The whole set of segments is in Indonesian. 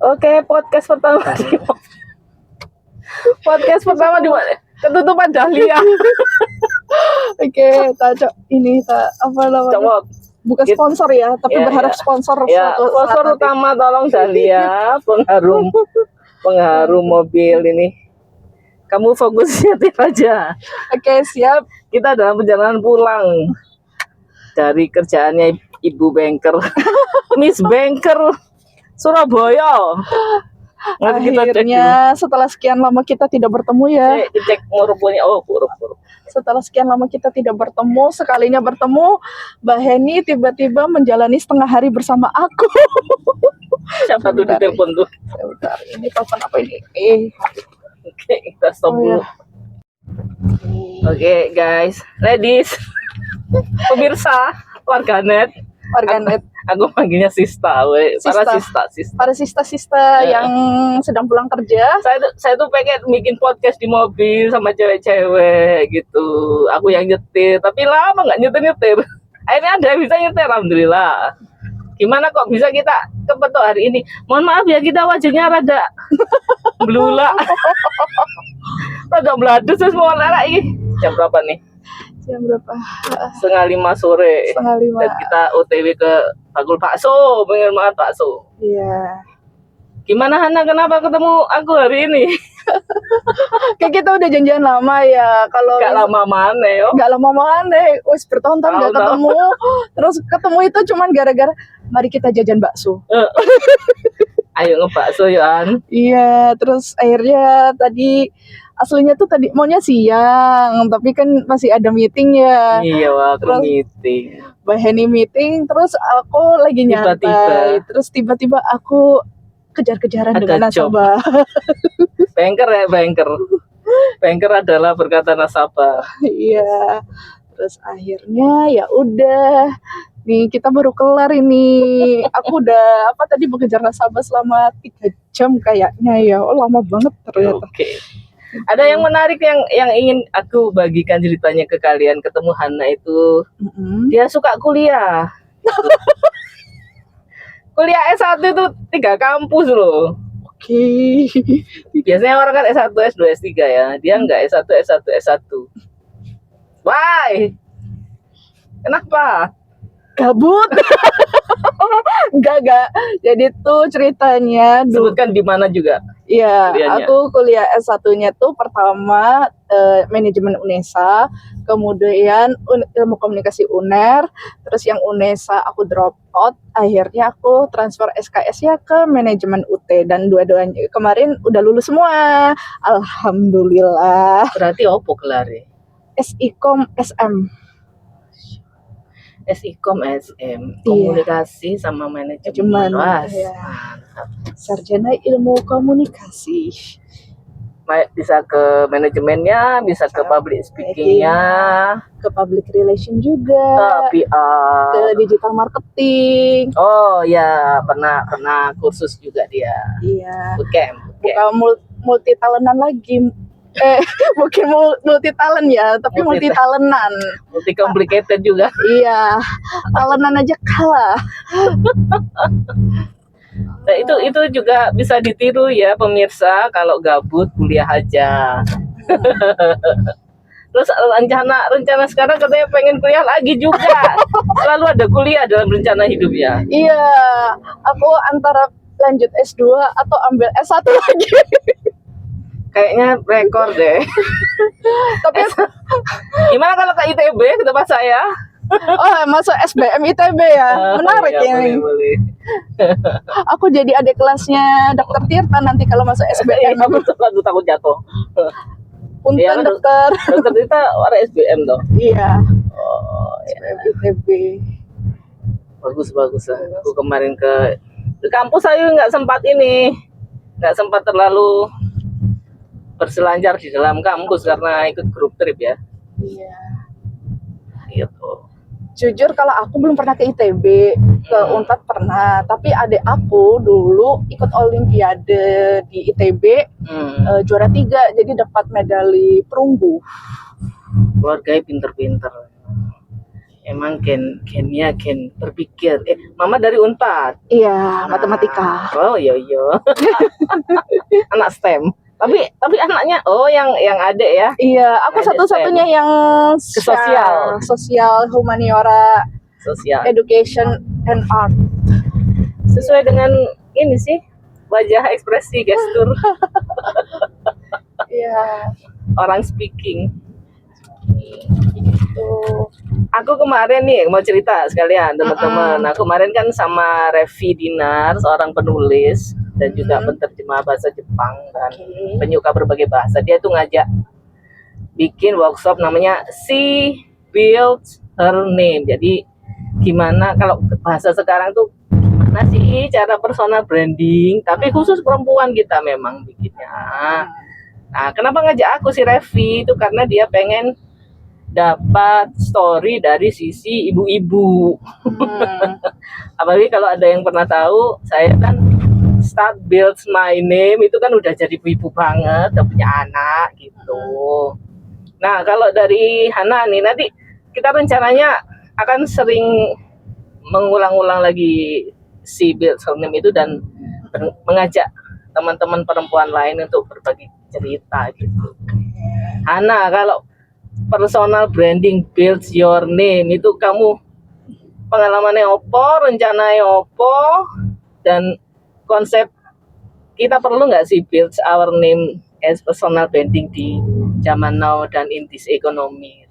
Oke, podcast pertama di mana? Ketutupan Dahlia. Oke, kita apa namanya? Coba Bukan sponsor ya, tapi Ya, berharap ya. sponsor ya, suatu sponsor saat nanti. utama tolong Dahlia, pengharum mobil ini. Kamu fokus nyetir aja. Oke, siap. Kita dalam perjalanan pulang dari kerjaannya Ibu Banker, Miss Banker Surabaya. Nanti kita cek dulu. Akhirnya setelah sekian lama kita tidak bertemu ya. Cek ngurupunya. Oh, huruf. Setelah sekian lama kita tidak bertemu, sekalinya bertemu, Mbak Heni tiba-tiba menjalani setengah hari bersama aku. Siapa tuh di telepon tuh? Bentar, ini telepon apa ini? Oke, kita stop dulu. Oke, guys, ladies, pemirsa, warganet. Aku panggilnya Sista, para sista yang sedang pulang kerja. Saya tuh pengen bikin podcast di mobil sama cewek-cewek gitu. Aku yang nyetir, tapi lama nggak nyetir. Akhirnya ada yang bisa nyetir, alhamdulillah. Gimana kok bisa kita kepetok hari ini? Mohon maaf ya, kita wajahnya rada belula. Rada beladus semua lagi. Jam berapa nih? Jam berapa? 4:30 sore. 4:30. Dan kita OTW ke Bakul Bakso, pengen makan bakso. Iya. Gimana Hana, kenapa ketemu aku hari ini? Kayak kita udah janjian lama ya. Kalau Gak lama mana yo. Gak lama mana. Wes bertahun-tahun gak ketemu. Terus ketemu itu cuman gara-gara mari kita jajan bakso. Ayo ngebakso Yohan. Iya, terus akhirnya tadi aslinya tuh tadi maunya siang, tapi kan masih ada meeting ya. Iya, aku meeting. Mbak Heni meeting, terus aku lagi nyantai. Terus tiba-tiba aku kejar-kejaran dengan nasabah. Banker. Banker adalah berkata nasabah. Iya. Terus akhirnya ya udah. Nih kita baru kelar ini. Aku udah tadi mengejar nasabah selama 3 jam kayaknya ya. Oh, lama banget ternyata. Oke. Ada yang menarik yang ingin aku bagikan ceritanya ke kalian. Ketemu Hana itu, dia suka kuliah. Kuliah S1 itu 3 kampus loh. Oke. Biasanya orang kan S1, S2, S3 ya. Dia enggak S1, S1. Why? Kenapa? Gabut. Enggak. Jadi tuh ceritanya sebutkan di mana juga. Iya, aku kuliah S1-nya tuh pertama manajemen UNESA, kemudian ilmu komunikasi UNER, terus yang UNESA aku drop out, akhirnya aku transfer SKS-nya ke manajemen UT, dan dua-duanya kemarin udah lulus semua. Alhamdulillah. Berarti opo gelare? SIKOM SM. SIKOM SM, komunikasi sama manajemen. Wah, mantap. Sarjana ilmu komunikasi. Bisa ke manajemennya, bisa ke public speakingnya, ke public relation juga, ke PR, ke digital marketing. Oh ya, pernah kursus juga dia. Iya. Bootcamp. Bukan multi talentan lagi. Mungkin multi talent ya, tapi multi talentan. Multi complicated juga. Iya, talentan aja kalah. Nah, itu juga bisa ditiru ya pemirsa, kalau gabut kuliah aja. Terus rencana sekarang katanya pengen kuliah lagi juga. Selalu ada kuliah dalam rencana hidupnya. Iya, aku antara lanjut S2 atau ambil S1 lagi. Kayaknya rekor deh. Tapi gimana kalau ke ITB ke tempat saya? Oh, masuk SBM ITB ya. Menarik ya. Boleh. Aku jadi adik kelasnya Dr. Tirta nanti kalau masuk SBM. Aku takut jatuh. Punten ya, dokter. Dokter Tirta orang SBM dong. Iya. Oh, SBM ITB. Bagus. Aku kemarin ke kampus saya nggak sempat terlalu berselancar di dalam kampus karena ikut grup trip ya. Iya. Gitu. Jujur kalau aku belum pernah ke ITB, ke Unpad pernah, tapi adik aku dulu ikut olimpiade di ITB, juara 3, jadi dapat medali perunggu. Keluarganya pinter-pinter. emang gennya gen berpikir. Mama dari Unpad. Iya, matematika. Oh iya. Anak STEM. Tapi anaknya yang adik ya. Iya, aku Adik satu-satunya STEM. yang Ke sosial. sosial, humaniora, Sosial. education and art. Sesuai dengan ini sih, wajah, ekspresi, gestur Iya, orang speaking. gitu. Aku kemarin nih mau cerita sekalian teman-teman. Aku kemarin kan sama Revi Dinar, seorang penulis dan juga penterjemah bahasa Jepang dan penyuka berbagai bahasa. Dia tuh ngajak bikin workshop namanya She Built Her Name. Jadi gimana kalau bahasa sekarang tuh gimana sih cara personal branding, tapi khusus perempuan kita memang bikinnya. Nah, kenapa ngajak aku si Revi itu karena dia pengen dapat story dari sisi ibu-ibu. Apalagi kalau ada yang pernah tahu, saya kan start build my name itu kan udah jadi ibu banget, udah punya anak gitu. Nah, kalau dari Hana nih, nanti kita rencananya akan sering mengulang-ulang lagi si build her name itu dan mengajak teman-teman perempuan lain untuk berbagi cerita gitu. Hana, kalau personal branding builds your name itu kamu pengalamannya opo, rencananya opo, dan konsep kita perlu nggak sih build our name as personal branding di zaman now dan in this economy?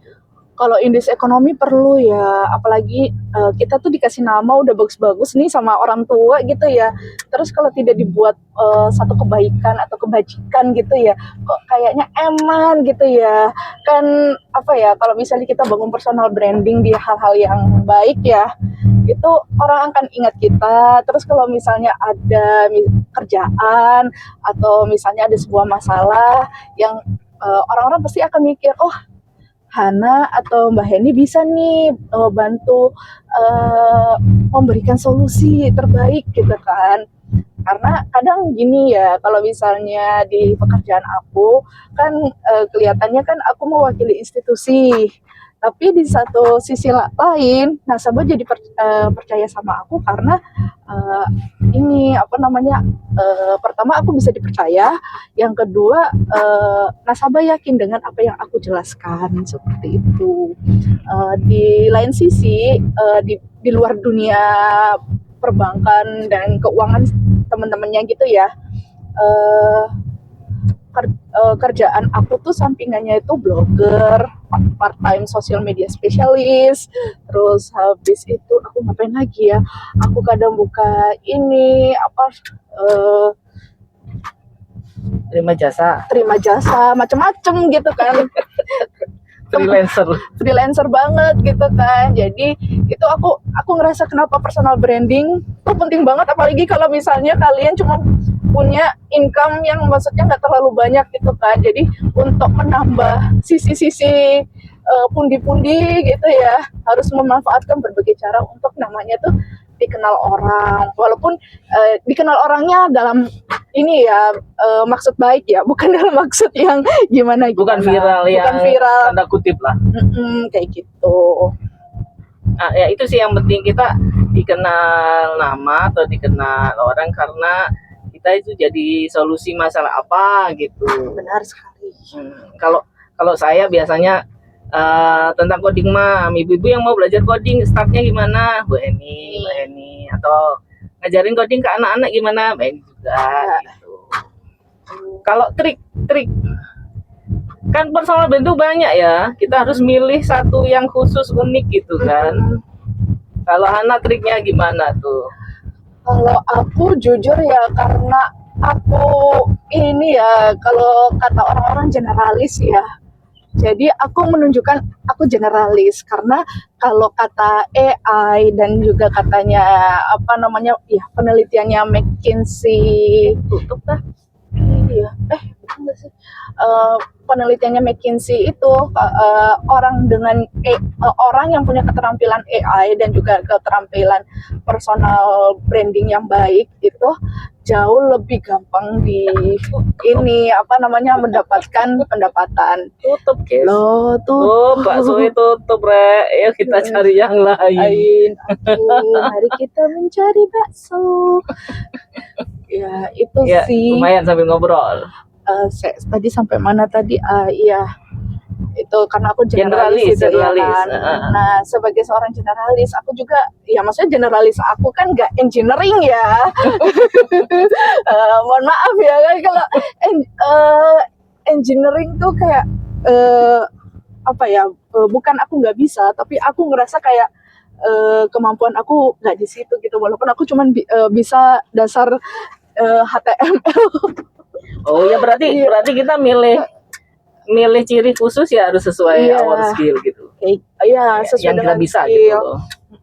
Kalau indeks ekonomi perlu ya, apalagi kita tuh dikasih nama udah bagus-bagus nih sama orang tua gitu ya. Terus kalau tidak dibuat satu kebaikan atau kebajikan gitu ya, kok kayaknya eman gitu ya. Kan apa ya, kalau misalnya kita bangun personal branding di hal-hal yang baik ya, itu orang akan ingat kita. Terus kalau misalnya ada kerjaan atau misalnya ada sebuah masalah yang orang-orang pasti akan mikir, oh Hana atau Mbak Heni bisa nih bantu memberikan solusi terbaik gitu kan. Karena kadang gini ya, kalau misalnya di pekerjaan aku kan kelihatannya kan aku mewakili institusi. Tapi di satu sisi lain, nasabah jadi percaya sama aku karena ini apa namanya, pertama aku bisa dipercaya, yang kedua nasabah yakin dengan apa yang aku jelaskan seperti itu. Di lain sisi, di luar dunia perbankan dan keuangan teman-temannya gitu ya, kerjaan aku tuh sampingannya itu blogger, part-time social media specialist, terus habis itu aku ngapain lagi ya, aku kadang buka ini apa Terima jasa macam-macam gitu kan. freelancer banget gitu kan. Jadi itu aku ngerasa kenapa personal branding itu penting banget, apalagi kalau misalnya kalian cuma punya income yang maksudnya nggak terlalu banyak gitu kan. Jadi untuk menambah sisi-sisi pundi-pundi gitu ya, harus memanfaatkan berbagai cara untuk namanya tuh dikenal orang, walaupun dikenal orangnya dalam ini ya maksud baik ya, bukan dalam maksud yang gimana, bukan viral ya, bukan viral tanda kutip lah. Kayak gitu. Nah, ya itu sih yang penting, kita dikenal nama atau dikenal orang karena kita itu jadi solusi masalah apa gitu. Benar sekali. Kalau saya biasanya tentang coding mah, ibu-ibu yang mau belajar coding startnya gimana, Bu Eni, Mbak Eni, atau ngajarin coding ke anak-anak gimana, Mbak Eni juga gitu. Kalau trik kan personal brand itu banyak ya, kita harus milih satu yang khusus unik gitu kan. Kalau Hana triknya gimana tuh? Kalau aku jujur ya, karena aku ini ya, kalau kata orang-orang generalis ya, jadi aku menunjukkan aku generalis, karena kalau kata AI dan juga katanya apa namanya ya, penelitiannya McKinsey, Tutup dah. Iya, betul nggak sih? Penelitiannya McKinsey itu orang yang punya keterampilan AI dan juga keterampilan personal branding yang baik itu jauh lebih gampang di ini apa namanya mendapatkan pendapatan. Tutup guys. Loh Oh, bakso itu tutup rek. Ya kita cari yang lain. Mari kita mencari bakso. Ya itu Ya, sih. lumayan sambil ngobrol. Tadi sampai mana tadi? Iya, itu karena aku generalis gitu ya kan. Nah, sebagai seorang generalis, aku juga, ya maksudnya generalis aku kan nggak engineering ya. Mohon maaf ya kan kalau engineering tuh kayak apa ya? Bukan aku nggak bisa, tapi aku ngerasa kayak kemampuan aku nggak di situ gitu. Walaupun aku cuman bisa dasar HTML. Oh ya berarti kita milih ciri khusus ya harus sesuai our skill gitu. Iya, sesuai yang dengan kita bisa skill. gitu loh.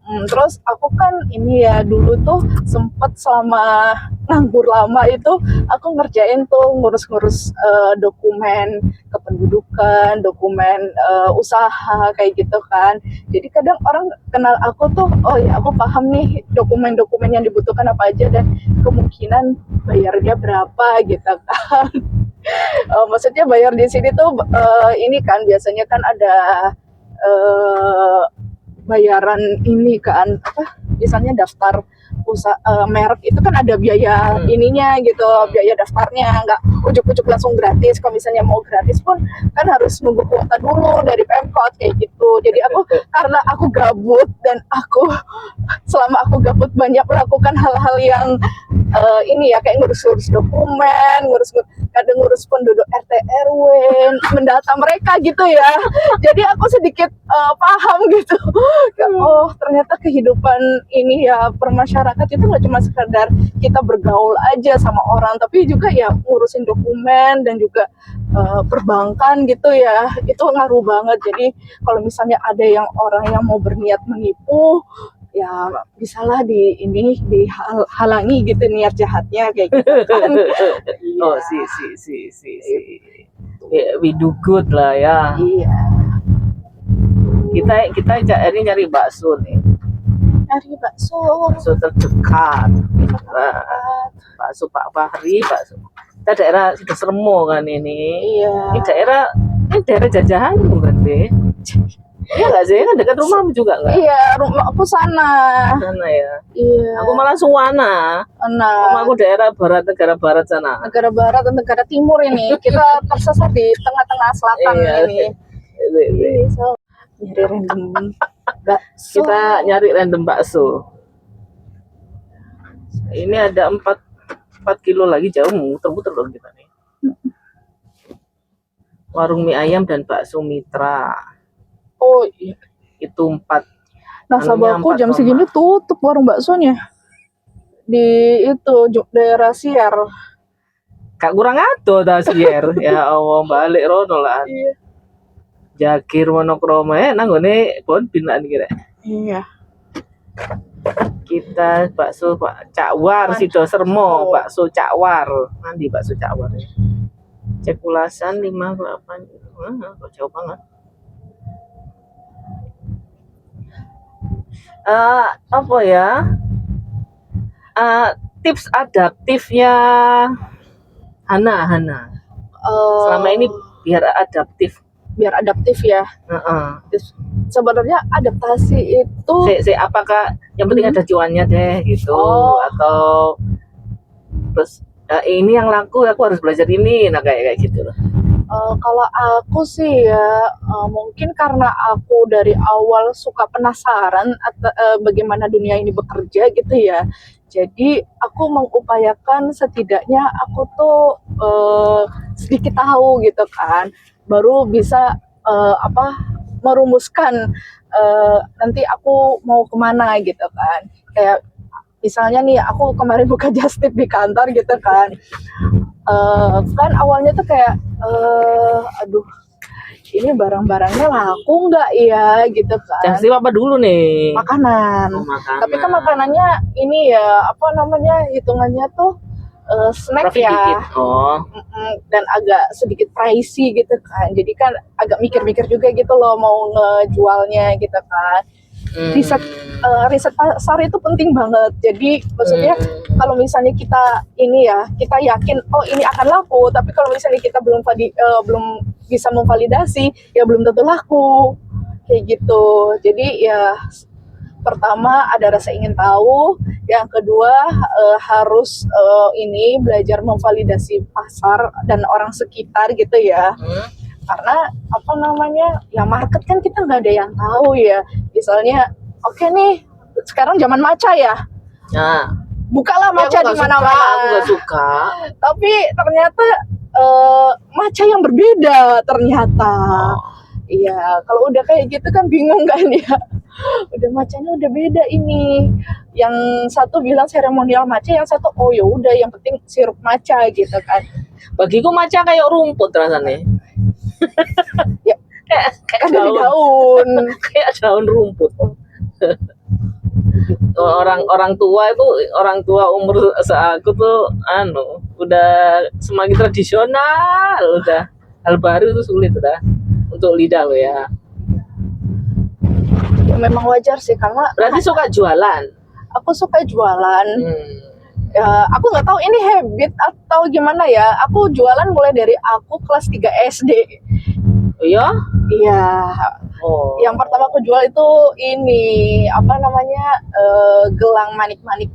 Terus aku kan ini ya dulu tuh sempat selama nganggur lama itu aku ngerjain tuh ngurus-ngurus dokumen kependudukan, dokumen usaha kayak gitu kan. Jadi kadang orang kenal aku tuh, oh ya aku paham nih dokumen-dokumen yang dibutuhkan apa aja dan kemungkinan bayarnya berapa gitu kan. Maksudnya bayar di sini tuh ini kan biasanya kan ada bayaran ini kan apa misalnya daftar merek itu kan ada biaya ininya gitu, biaya daftarnya, nggak ujuk-ujuk langsung gratis. Kalau misalnya mau gratis pun kan harus nunggu kuota dulu dari Pemkot kayak gitu. Jadi aku karena aku gabut dan selama aku gabut banyak melakukan hal-hal yang ini ya kayak ngurus dokumen, kadang ngurus penduduk RT RW, mendata mereka gitu ya. Jadi aku sedikit paham gitu. Oh ternyata kehidupan ini ya permasyarakat itu nggak cuma sekedar kita bergaul aja sama orang, tapi juga ya ngurusin dokumen dan juga perbankan gitu ya. Itu ngaruh banget. Jadi kalau misalnya ada yang orang yang mau berniat menipu, ya bisalah dihalangi gitu niat jahatnya kayak gitu kan. Oh si we do good lah ya. Iya. Kita ini nyari bakso nih. Nyari bakso terdekat. Nah, bakso Pak Fahri, bakso. Kita daerah Sidosermo kan ini. Iya. Ini daerah jajahanmu kan, Be? Iya nggak sih? Kan dekat rumahmu juga nggak? Iya, rumah aku sana. Sana ya. Iya. Aku malah Suwana. Rumahku daerah barat, negara barat sana. Negara barat dan negara timur ini. Kita tersesat di tengah-tengah selatan ini. So, nyari random bakso. Kita nyari random bakso. Ini ada 4 kilo lagi jauh, muter-muter dong kita nih. Warung mie ayam dan bakso Mitra. Oh iya. Itu 4. Nasabahku jam segini tutup warung baksonya. Di itu daerah Siar. Kak kurang ado ta Siar. Ya Allah balik rono lah. Iya. Jakir monokromo nanggone Bonbin lah kira. Iya. Kita bakso Pak Cakwar Sidosermo, bakso Cakwar. Nanti bakso Cakwar. Cek ulasan 58. Kok jauh banget. Apa ya? Tips adaptifnya Hana. Selama ini biar adaptif ya. Sebenarnya adaptasi itu apakah yang penting ada cuannya deh gitu, atau terus ini yang laku aku harus belajar ini, nah kayak gitu loh. Kalau aku sih ya mungkin karena aku dari awal suka penasaran bagaimana dunia ini bekerja gitu ya. Jadi aku mengupayakan setidaknya aku tuh sedikit tahu gitu kan, baru bisa merumuskan nanti aku mau kemana gitu kan. Kayak misalnya nih aku kemarin buka just tip di kantor gitu kan. Kan awalnya tuh kayak aduh ini barang-barangnya laku nggak ya gitu kan. Just tip apa dulu nih? Makanan. Tapi kan makanannya ini ya apa namanya hitungannya tuh snack profit ya. Dikit. Dan agak sedikit pricey gitu kan. Jadi kan agak mikir-mikir juga gitu loh mau ngejualnya gitu kan. riset riset pasar itu penting banget. Jadi maksudnya kalau misalnya kita ini ya, kita yakin oh ini akan laku, tapi kalau misalnya kita belum bisa memvalidasi, ya belum tentu laku. Kayak gitu. Jadi ya pertama ada rasa ingin tahu, yang kedua harus ini belajar memvalidasi pasar dan orang sekitar gitu ya. Karena apa namanya, ya market kan kita nggak ada yang tahu ya. Misalnya oke nih sekarang zaman matcha ya, Nah, bukalah matcha di aku mana-mana. nggak suka. Tapi ternyata matcha yang berbeda ternyata. Iya, kalau udah kayak gitu kan bingung kan ya. Udah matchanya udah beda ini. Yang satu bilang seremonial matcha, yang satu oh ya udah yang penting sirup matcha gitu kan. Bagiku matcha kayak rumput rasanya. Ya, kayak kan dari daun, daun. kayak daun rumput. Orang tua umur seaku tuh udah semakin tradisional, udah hal baru itu sulit udah untuk lidah lo ya. Ya memang wajar sih karena Berarti suka jualan. aku suka jualan. Ya, aku nggak tahu ini habit atau gimana ya. Aku jualan mulai dari aku kelas 3 SD. Iya? Iya. Oh. Yang pertama aku jual itu ini apa namanya gelang manik-manik.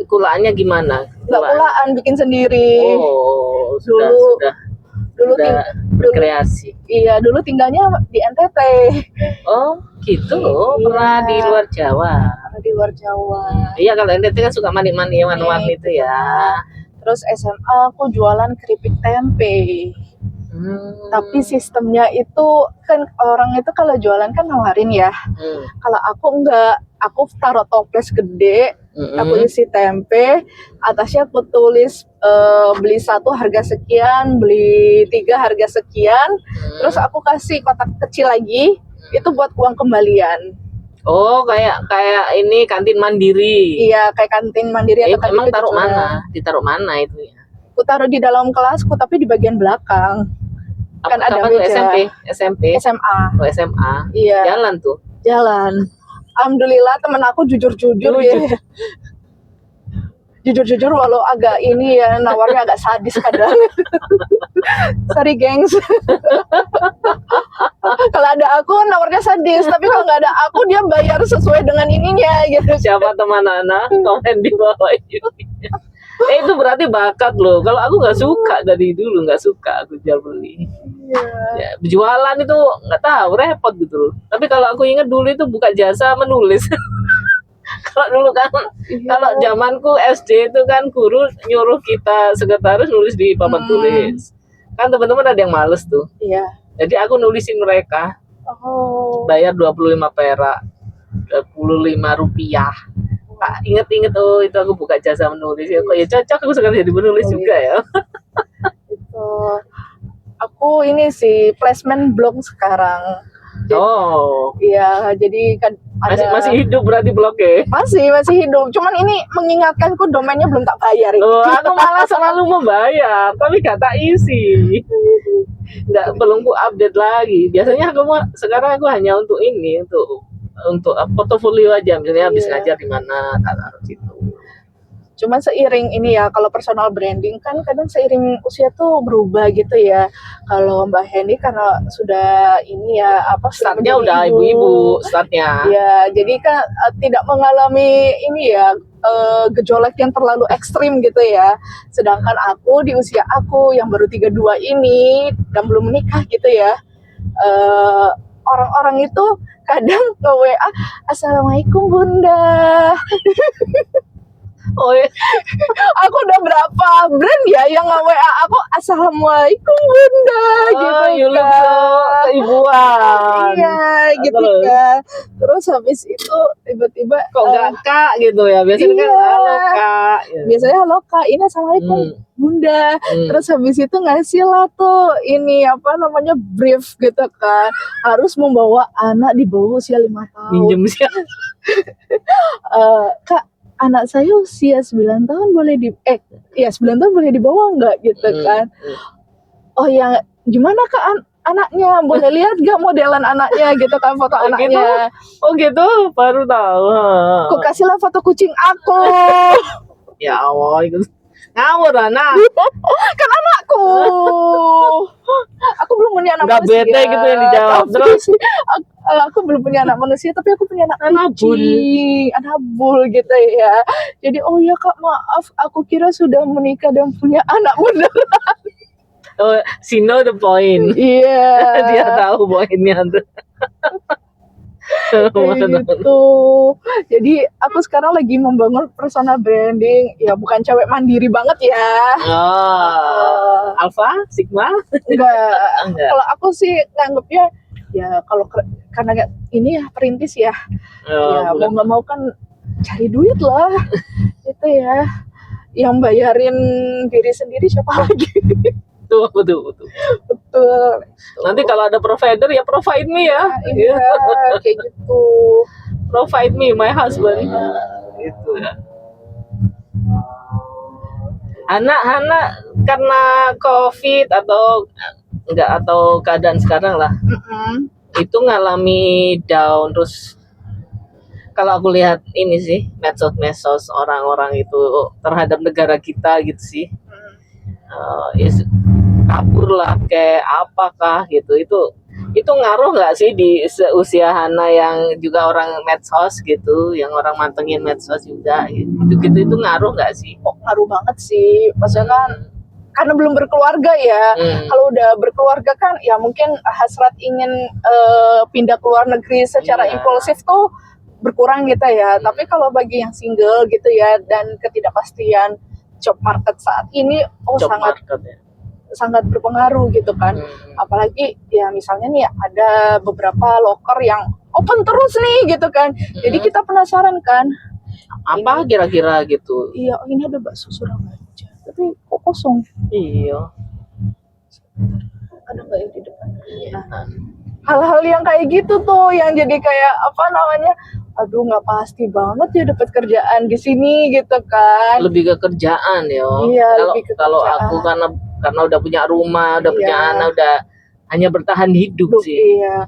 Kulaannya gimana? Nggak kulaan, bikin sendiri. Oh, Dulu berkreasi. Iya, dulu tinggalnya di NTT. Oh, gitu. Iya. Pernah di luar Jawa. Di luar Jawa. Iya, kalau NTT kan suka manik-manik warna-warni itu ya. Terus SMA aku jualan keripik tempe. Tapi sistemnya itu kan orang itu kalau jualan kan nawarin ya. Kalau aku enggak, aku taruh toples gede, aku isi tempe, atasnya aku tulis beli 1 harga sekian, beli 3 harga sekian, terus aku kasih kotak kecil lagi, itu buat uang kembalian. Oh, kayak ini kantin mandiri. Iya, kayak kantin mandiri atau kantin emang taruh kejujuran. mana? Ditaruh mana itu ya? Aku taruh di dalam kelasku tapi di bagian belakang. Kan ada Kapan tuh meja. SMP? SMA. Oh, SMA. Iya. Jalan tuh. Jalan. Alhamdulillah temen aku jujur-jujur ya. Jujur-jujur walau agak ini ya, nawarnya agak sadis kadang. Sorry gengs. Kalau ada aku nawarnya sadis, tapi kalau nggak ada aku dia bayar sesuai dengan ininya gitu. Siapa teman Ana? Komen di bawah ini. Itu berarti bakat loh. Kalau aku nggak suka dari dulu, nggak suka aku jual beli. Ya, jualan itu nggak tahu, repot gitu loh. Tapi kalau aku ingat dulu itu buka jasa menulis. Kalau dulu kan, kalau zamanku SD itu kan guru nyuruh kita sekretaris nulis di papan tulis. Kan teman-teman ada yang males tuh. Iya. Jadi aku nulisin mereka. Oh. Bayar 25 perak, 25 rupiah. Pak, inget-inget itu aku buka jasa menulis ya. Kok ya cocok aku sekarang jadi penulis juga ya. Itu aku ini sih placement blog sekarang. Jadi, iya, jadi kan ada masih hidup berarti blognya. Masih hidup. Cuman ini mengingatkanku domainnya belum tak bayar. Aku malah selalu membayar, tapi gak tak isi. Belum ku update lagi. Biasanya sekarang aku hanya untuk ini, untuk portofolio aja, misalnya habis ngajar di mana, taruh situ. Cuman seiring ini ya, kalau personal branding kan kadang seiring usia tuh berubah gitu ya. Kalau Mbak Hendy karena sudah ini ya startnya udah ibu-ibu startnya. Ya, jadi kan tidak mengalami ini ya gejolak yang terlalu ekstrim gitu ya. Sedangkan aku di usia aku yang baru 32 ini dan belum menikah gitu ya. Orang-orang itu kadang nge-WA, "Assalamualaikum Bunda." Oh iya. Aku udah berapa brand ya yang nge-WA aku, "Assalamualaikum Bunda." Gitu kan. Ibuan. Iya, gitu kan. Terus habis itu tiba-tiba kok enggak Kak gitu ya. Biasanya kan halo Kak. Biasanya halo Kak, ini Assalamualaikum Bunda. Terus habis itu ngasih lah tuh ini brief gitu kan. Harus membawa anak di bawah usia 5 tahun. Minjem sih. Kak, anak saya usia 9 tahun boleh 9 tahun boleh dibawa enggak gitu kan. Oh ya, gimana Kak anaknya, boleh lihat gak modelan anaknya gitu kan, foto Oh, gitu? anaknya. Oh gitu, baru tahu. Aku kasihlah foto kucing aku. Ya Allah, itu ngawur anak. Kan anakku. Aku belum punya anak Nggak manusia. bete gitu yang dijawab. Tapi Terus? aku belum punya anak manusia, tapi aku punya anak Anak bul. kucing, anak bul gitu ya. Jadi oh ya Kak, maaf, aku kira sudah menikah dan punya anak beneran. Oh, she know the point. Iya. Dia tahu poinnya tuh. Kayak gitu. Jadi aku sekarang lagi membangun personal branding. Ya bukan cewek mandiri banget ya. Oh, Alpha, Sigma? Enggak. Enggak. Kalau aku sih nganggapnya ya kalau karena ini ya perintis ya. Ya Oh, mau nggak mau kan cari duit lah. Itu ya. Yang bayarin diri sendiri siapa lagi? betul. Betul. Nanti kalau ada provider ya provide me ya. Iya, kayak gitu. Provide me my husband. Gitu ya. Anak-anak karena COVID atau enggak atau keadaan sekarang lah Mm-mm. itu ngalami down terus kalau aku lihat ini sih medsos orang-orang itu terhadap negara kita gitu sih kabur lah kayak apakah gitu itu ngaruh nggak sih di seusia Hana yang juga orang medsos gitu yang orang mantengin medsos juga gitu itu ngaruh nggak sih? Oh, ngaruh banget sih. Maksudnya kan karena belum berkeluarga ya. Kalau udah berkeluarga kan ya mungkin hasrat ingin pindah ke luar negeri secara impulsif tuh berkurang gitu ya. Tapi kalau bagi yang single gitu ya dan ketidakpastian job market saat ini sangat berpengaruh gitu kan. Apalagi ya misalnya nih ada beberapa loker yang open terus nih gitu kan. Jadi kita penasaran kan. Apa kira-kira gitu? Iya, ini ada bakso Surabaya. Tapi kok kosong? Iya. Ada nggak yang di depan? Nah, hal-hal yang kayak gitu tuh yang jadi kayak apa namanya? Aduh, nggak pasti banget ya dapat kerjaan di sini gitu kan. Lebih ke kerjaan ya. Iya, lebih ke kalau kerjaan. aku karena udah punya rumah, udah punya anak, udah hanya bertahan hidup sih. Iya.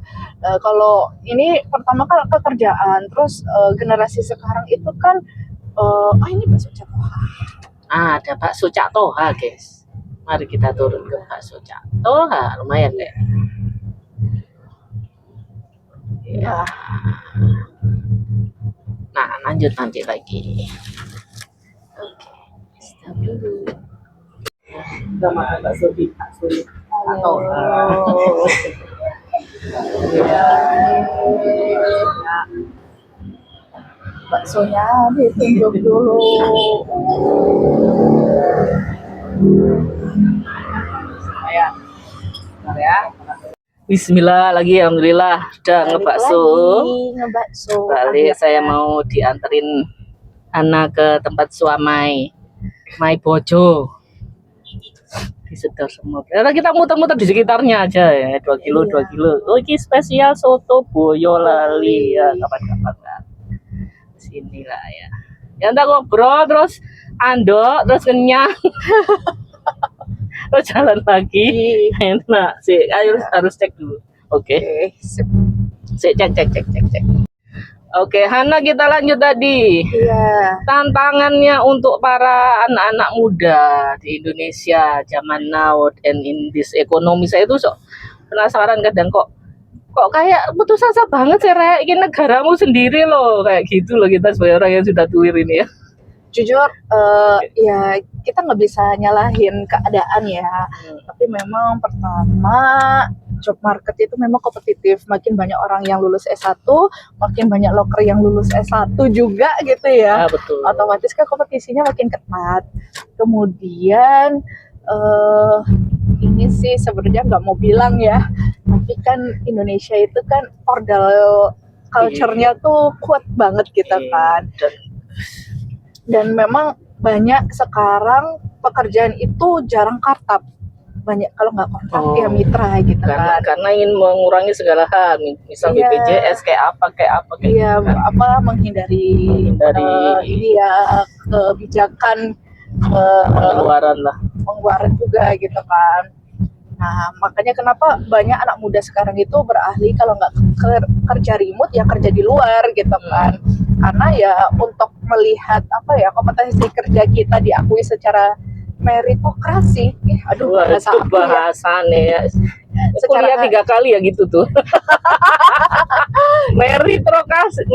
Kalau ini pertama kan kekerjaan, terus generasi sekarang itu kan ini bakso Cak Toha. Ada bakso Cak Toha, guys. Mari kita turun ke bakso Cak Toha, lumayan deh. Ya. Nah, lanjut nanti lagi. Oke, stop dulu. Kita makan bakso di Cak Toha. Baksonya ditunjuk dulu. Ya. Bismillah lagi, alhamdulillah udah ngebakso. Balik saya mau dianterin Hana ke tempat suamai, Mai Bojo. Disedot semua. Karena kita muter-muter di sekitarnya aja ya, 2 kilo. Oh, ini spesial soto Boyolali ya, kapan-kapan kan. Sini lah ya. Ya ntar ngobrol terus andok terus kenyang. Terus jalan lagi. Enak sih. Ayo harus cek dulu. Oke. Cek. Oke, Hana kita lanjut tadi. Iya. Tantangannya untuk para anak-anak muda di Indonesia zaman now and in this economy, saya itu penasaran kadang kok kayak putus asa banget sih Rek, ini negaramu sendiri loh kayak gitu loh kita sebagai orang yang sudah tuir ini ya. Jujur ya kita nggak bisa nyalahin keadaan ya, tapi memang pertama job market itu memang kompetitif, makin banyak orang yang lulus S1, makin banyak loker yang lulus S1 juga gitu ya. Betul. Otomatis kan kompetisinya makin ketat. Kemudian ini sih sebenarnya nggak mau bilang ya, tapi kan Indonesia itu kan ordal culture-nya tuh kuat banget gitu kan. Dan memang banyak sekarang pekerjaan itu jarang kartap, banyak kalau nggak kontrak ya mitra gitu kan. Karena ingin mengurangi segala hal, misal BPJS kayak apa iya, menghindari ini ya kebijakan pengeluaran juga gitu kan. Nah, makanya kenapa banyak anak muda sekarang itu beralih kalau nggak kerja remote ya kerja di luar gitu kan. Karena ya untuk melihat apa ya kompetensi kerja kita diakui secara meritokrasi. Aduh, Wah, bahasa itu aku ya. bahasannya ya. Secara- Kuliah 3 kali ya gitu tuh. Meritokrasi.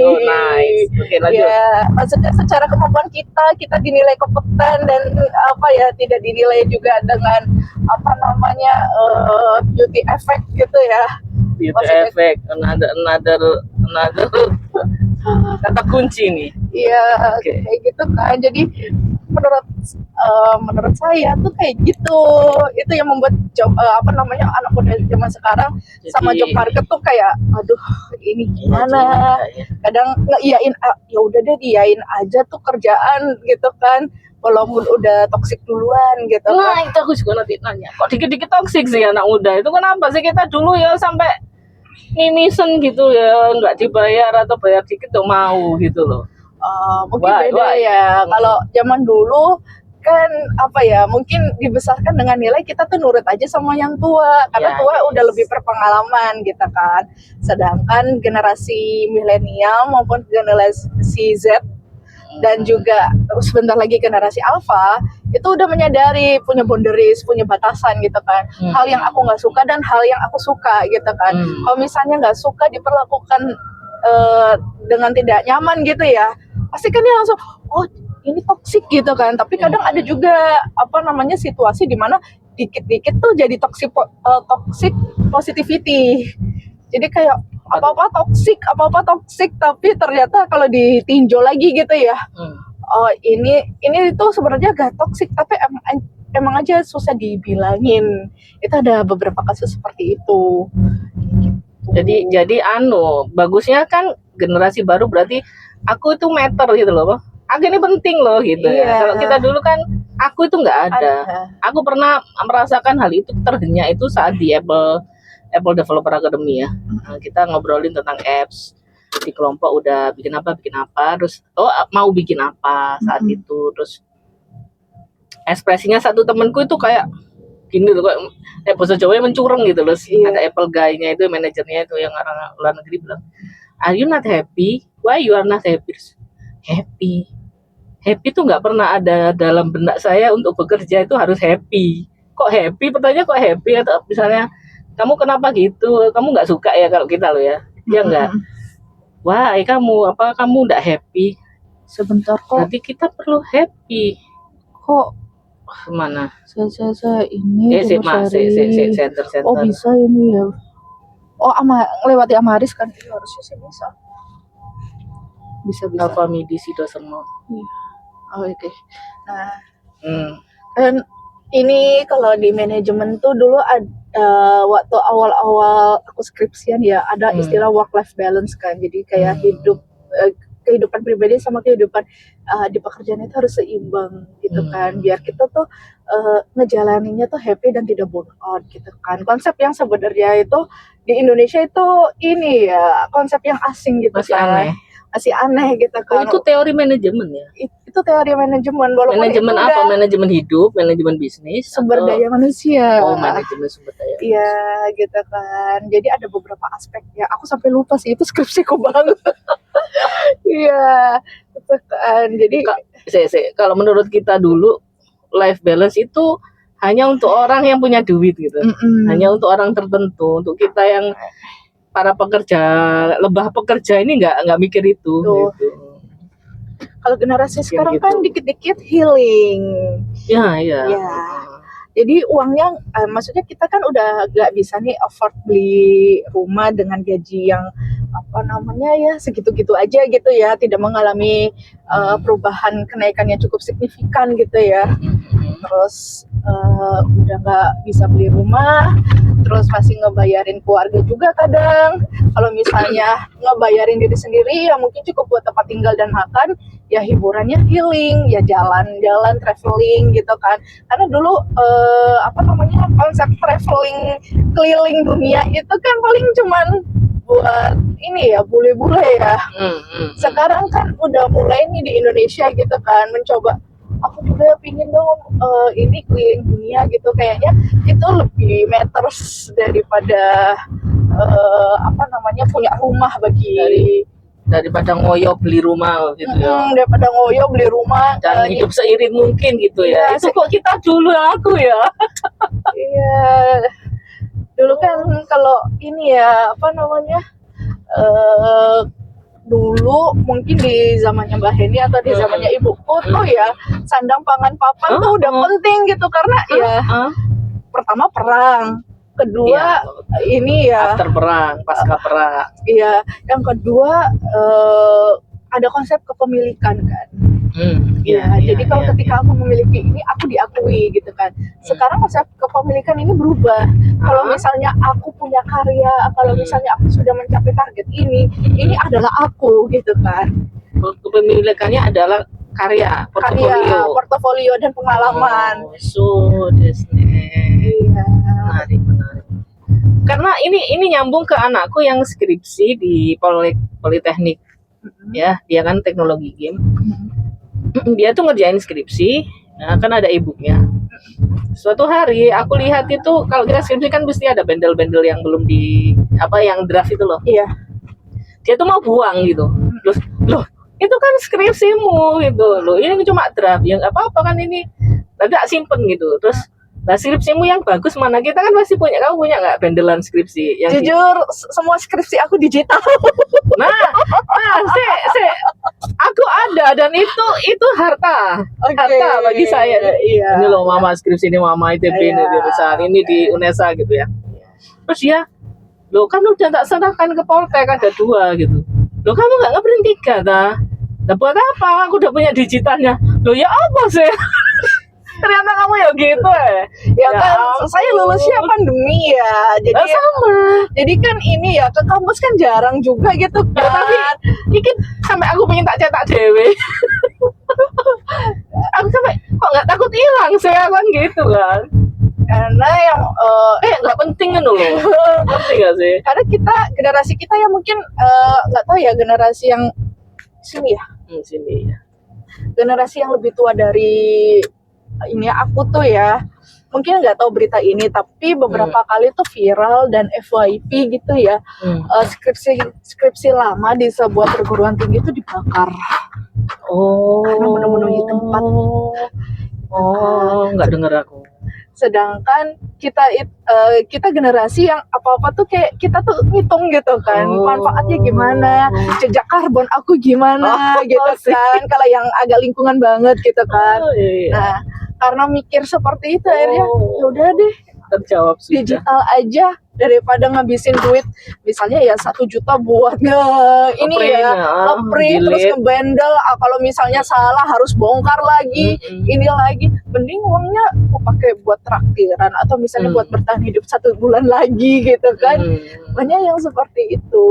Oh, nice. Oke, lanjut. Ya, maksudnya secara kemampuan kita dinilai kompeten dan apa ya tidak dinilai juga dengan apa namanya beauty effect gitu ya. Beauty Maksudnya- effect, another kata kunci nih. Iya, Oke. kayak gitu kan. Jadi menurut saya tuh kayak gitu. Itu yang membuat apa namanya anak muda zaman sekarang sama Jadi- job market tuh kayak aduh ini gimana. Kadang ngeiyain ya udah deh diyain aja tuh kerjaan gitu kan. Walaupun udah toksik duluan gitu Nah, kan. itu aku juga nanti nanya. Kok dikit-dikit toksik sih anak muda? Itu kenapa sih kita dulu ya sampai mimisen gitu ya, nggak dibayar atau bayar dikit tuh mau gitu loh. Mungkin Why? beda ya. Kalau zaman dulu kan apa ya mungkin dibesarkan dengan nilai kita tuh nurut aja sama yang tua karena Ya, tua yes. udah lebih berpengalaman gitu kan. Sedangkan generasi milenial maupun generasi Z dan juga sebentar lagi generasi alpha itu udah menyadari punya boundaries, punya batasan gitu kan. Hal yang aku nggak suka dan hal yang aku suka gitu kan. Kalau misalnya nggak suka diperlakukan dengan tidak nyaman gitu ya, pasti kan dia langsung oh ini toksik gitu kan. Tapi kadang ada juga apa namanya situasi di mana dikit-dikit tuh jadi toxic positivity. Jadi kayak apa-apa toksik tapi ternyata kalau ditinjau lagi gitu ya. Oh, ini tuh sebenarnya gak toksik tapi emang aja susah dibilangin. Itu ada beberapa kasus seperti itu. Jadi bagusnya kan generasi baru berarti aku itu meter gitu loh. Aku ini penting loh gitu Iya. ya. Kalau kita dulu kan aku itu nggak ada. Aku pernah merasakan hal itu tergenyak itu saat di Apple Developer Academy ya. Nah, kita ngobrolin tentang apps di kelompok udah bikin apa terus mau bikin apa saat itu terus ekspresinya satu temanku itu kayak gini loh kayak bahasa Jawa mencurang gitu loh. Iya. Ada Apple guy-nya itu manajernya itu yang orang luar negeri bilang, "Are you not happy? Why you are not happy?" Happy tuh nggak pernah ada dalam benak saya untuk bekerja itu harus happy. Kok happy? Pertanyaan kok happy atau misalnya kamu kenapa gitu? Kamu nggak suka ya kalau kita loh ya? Ya enggak. Wah, kamu nggak happy? Sebentar kok. Berarti kita perlu happy. Kok Kemana? saya ini Center. Oh bisa ini ya. Oh lewati Amaris kan harusnya sih bisa. Bisa. Alfa Midi Sido semua. Oh, oke. Nah, dan ini kalau di manajemen tuh dulu ada waktu awal-awal aku skripsian ya ada istilah work life balance kan. Jadi kayak kehidupan pribadi sama kehidupan di pekerjaan itu harus seimbang gitu kan. Biar kita tuh ngejalaninnya tuh happy dan tidak burn out gitu kan. Konsep yang sebenarnya itu di Indonesia itu ini ya konsep yang asing gitu masih aneh gitu kan. Itu teori manajemen ya? Itu teori manajemen. Manajemen apa? Manajemen hidup, manajemen bisnis, sumber daya manusia. Oh, manajemen sumber daya. Iya, gitu kan. Jadi ada beberapa aspek ya. Aku sampai lupa sih itu skripsiku banget. Iya, gitu kan. Jadi kalau menurut kita dulu life balance itu hanya untuk orang yang punya duit gitu. Hanya untuk orang tertentu. Untuk kita yang para pekerja, lebah pekerja ini nggak mikir itu. Gitu. Kalau generasi sekarang kan dikit-dikit healing. Ya. Jadi uangnya, maksudnya kita kan udah nggak bisa nih afford beli rumah dengan gaji yang apa namanya ya segitu-gitu aja gitu ya, tidak mengalami perubahan kenaikan yang cukup signifikan gitu ya. Terus udah nggak bisa beli rumah, terus masih ngebayarin keluarga juga kadang. Kalau misalnya ngebayarin diri sendiri ya mungkin cukup buat tempat tinggal dan makan, ya hiburannya healing, ya jalan-jalan, traveling gitu kan. Karena dulu konsep traveling keliling dunia itu kan paling cuman buat ini ya bule-bule ya. Sekarang kan udah mulai nih di Indonesia gitu kan mencoba aku juga pingin dong ini keliling dunia gitu, kayaknya itu lebih matters daripada apa namanya punya rumah bagi daripada ngoyo beli rumah gitu ya. daripada ngoyo beli rumah Dan hidup seiring mungkin gitu ya. Iya, Itu kok kita dulu aku ya. iya dulu kan kalau ini ya apa namanya eh dulu mungkin di zamannya Mbak Heni atau di zamannya ibuku tuh ya sandang pangan papan tuh udah penting gitu karena ya pertama perang, kedua ini ya After perang, pasca perang. iya yang kedua ada konsep kepemilikan kan. Jadi kalau ketika aku memiliki ini aku diakui gitu kan. Sekarang konsep kepemilikan ini berubah. Kalau misalnya aku punya karya, kalau misalnya aku sudah mencapai target ini adalah aku gitu kan. Kepemilikannya adalah karya, portofolio dan pengalaman. Iya. Menarik. Karena ini nyambung ke anakku yang skripsi di Politeknik. Ya, dia kan teknologi game. Dia tuh ngerjain skripsi, nah, kan ada e-booknya. Suatu hari aku lihat itu kalau kita skripsi kan pasti ada bendel-bendel yang belum yang draft itu loh. Iya. Dia tuh mau buang gitu. Loh, itu kan skripsimu gitu loh. Ini cuma draft, yang apa-apa kan ini. Agak simpen gitu. Terus skripsimu yang bagus mana? Kita kan pasti punya. Kamu punya nggak bendelan skripsi? Yang jujur, semua skripsi aku digital. Nah, aku ada dan itu harta bagi saya. Iya. Ini loh mama skripsi ini mama ITB ini besar ini di UNESA gitu ya. Terus ya, lo kan udah tak serahkan ke Poltek ada 2 gitu. Lo kamu nggak ngeprint 3 dah? Nah, buat apa? Aku udah punya digitalnya. Lo ya apa sih? Ternyata kamu ya gitu ya kan saya lulusnya pandemi ya jadi sama jadi kan ini ya ke kampus kan jarang juga gitu kan ya, tapi dikit sampai aku pengen tak cetak dewe. Aku sampai kok nggak takut hilang saya kan gitu kan karena yang nggak penting kan loh penting gak sih karena generasi kita ya mungkin nggak tahu ya generasi yang sini ya generasi yang lebih tua dari ini aku tuh ya mungkin nggak tahu berita ini tapi beberapa kali tuh viral dan FYP gitu ya skripsi lama di sebuah perguruan tinggi itu dibakar karena memenuhi tempat nggak denger aku sedangkan kita generasi yang apa-apa tuh kayak kita tuh ngitung gitu kan manfaatnya gimana jejak karbon aku gimana gitu kan kalau yang agak lingkungan banget gitu kan nah karena mikir seperti itu akhirnya ya udah deh terjawab sudah. Digital aja daripada ngabisin duit misalnya ya 1 juta buat nge-print terus ngebendel kalau misalnya salah harus bongkar lagi ini lagi mending uangnya aku pakai buat traktiran atau misalnya buat bertahan hidup 1 bulan lagi gitu kan banyak yang seperti itu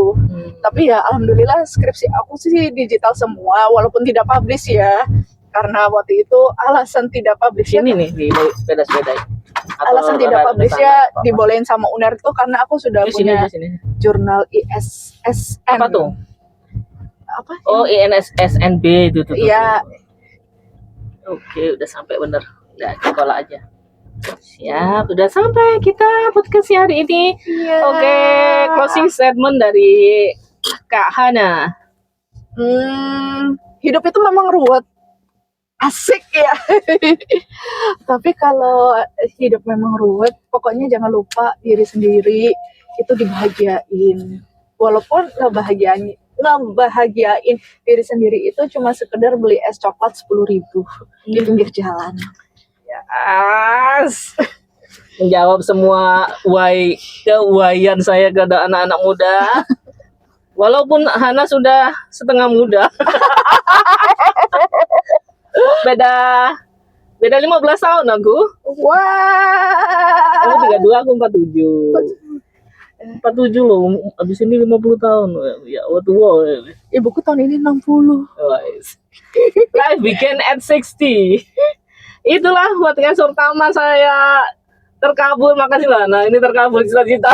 tapi ya alhamdulillah skripsi aku sih digital semua walaupun tidak publish ya karena waktu itu alasan tidak publish ini nih di sepeda-sepeda alasan tidak publish ya dibolehin sama UNER tuh karena aku sudah punya jurnal ISSN apa tuh? Apa? INSSNB itu tuh. Iya. Oke, udah sampai bener. Udah sekolah aja. Siap, udah sampai kita podcastnya hari ini. Oke, closing statement dari Kak Hana. Hidup itu memang ruwet. Asik ya. Tapi kalau hidup memang ruwet, pokoknya jangan lupa diri sendiri itu dibahagiain. Walaupun ngebahagiain diri sendiri itu cuma sekedar beli es coklat 10.000 di pinggir jalan. Yes. Menjawab semua kewaian saya ke anak-anak muda. Walaupun Hana sudah setengah muda. Beda 15 tahun aku. Wah. Aku 32, aku 47. 47 loh, abis ini 50 tahun. Ya, waktu ibuku tahun ini 60. Life began at 60. Itulah podcast pertama saya terkabul, makasih lah. Nah, ini terkabul cita-cita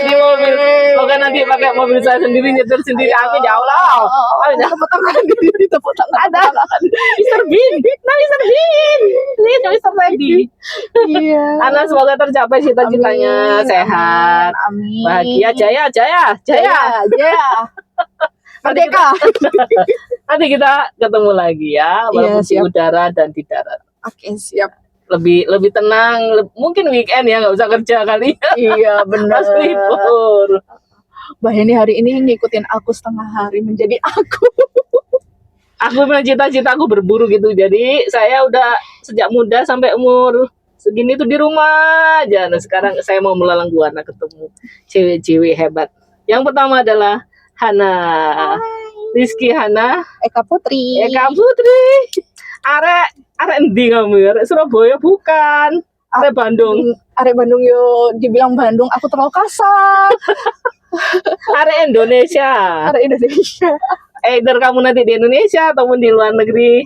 di mobil. Semoga nanti pakai mobil saya sendiri, nyetir sendiri. Amin ya Allah. Amin ya. Tepuk tangan diri, tepuk tangan. Ada Mr. Bean. Nah, Mr. Bean. Ini Mr. Teddy. Iya. Ana semoga tercapai cita-citanya, Amin, sehat, amin. bahagia, jaya. Jaya. Merdeka. Nanti kita ketemu lagi ya, walaupun di siap. udara dan di darat. Oke, siap. Lebih tenang, mungkin weekend ya, nggak usah kerja kali ya. Iya, Mas benar. libur. Mbak Heni hari ini ngikutin aku setengah hari menjadi aku. Aku memang cita-citaku berburu gitu, jadi saya udah sejak muda sampai umur segini tuh di rumah aja. Nah sekarang saya mau melalang buana ketemu cewek-cewek hebat. Yang pertama adalah Hana, Rizky Hana, Eka Putri. Eka Putri. Arek endi kamu ya? Arek Surabaya bukan? Arek Bandung. Arek Bandung yo, dibilang Bandung aku terlalu kasar. Arek Indonesia. Arek Indonesia. Either kamu nanti di Indonesia ataupun di luar negeri,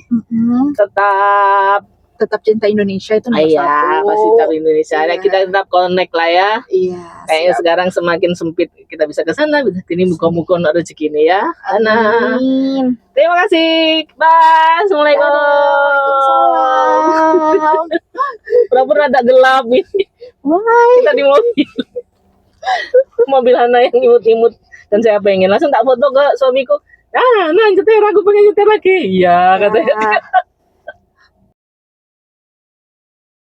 Tetap cinta Indonesia itu nomor iya, satu. pasti cari Indonesia. Nah, Iya. kita tetap connect lah ya. Iya. Kayaknya siap. sekarang semakin sempit, kita bisa ke sana, bisa sini, muka-muka nak rezeki ini ya. Ana. Amin. Terima kasih. Bye. Assalamualaikum. Waalaikumsalam. Pura-pura ada gelap ini. Bye. Kita di mobil. Mobil Hana yang imut-imut dan saya pengen langsung tak foto ke suamiku. Nah, nyetir, aku pengen nyetir lagi. Iya, katanya.